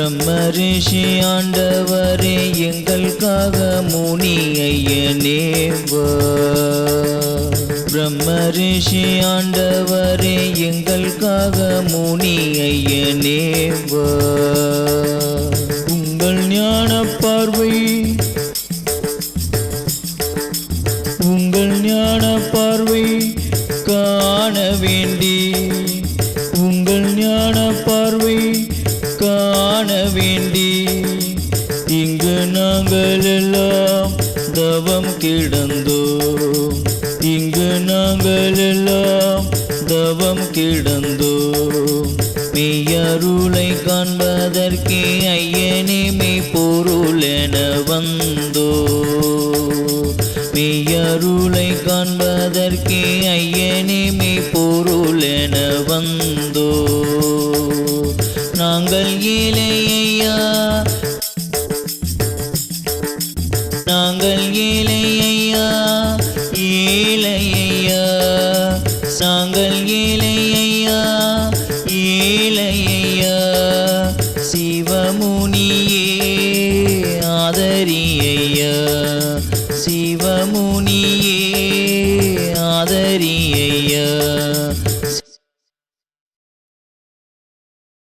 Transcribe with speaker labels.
Speaker 1: பிரம்மரிஷி ஆண்டவரே எங்களுக்காக முனி ஐயனே வா. பிரம்மரிஷி ஆண்டவரே எங்களுக்காக முனி ஐயனே வா. உங்கள் ஞான பார்வை உங்கள் ஞான பார்வை காண வேண்டி உங்கள் ஞான பார்வை காண வேண்டி இங்கு நாங்கள் எல்லாம் தவம் கிடந்தோம். இங்கு நாங்கள் எல்லாம் தவம் கிடந்தோம். மெய்யருளை காண்பதற்கே ஐயனே மெய்ப்பொருள் என வந்தோ. மெய்யருளை காண்பதற்கே ஐயனே மெய்ப்பொருள் என வந்தோ. நாங்கள் ஏழையா நாங்கள் ஏழையா ஏழையா நாங்கள் ஏழையா ஏழையா சிவமுனியே ஆதரியையா.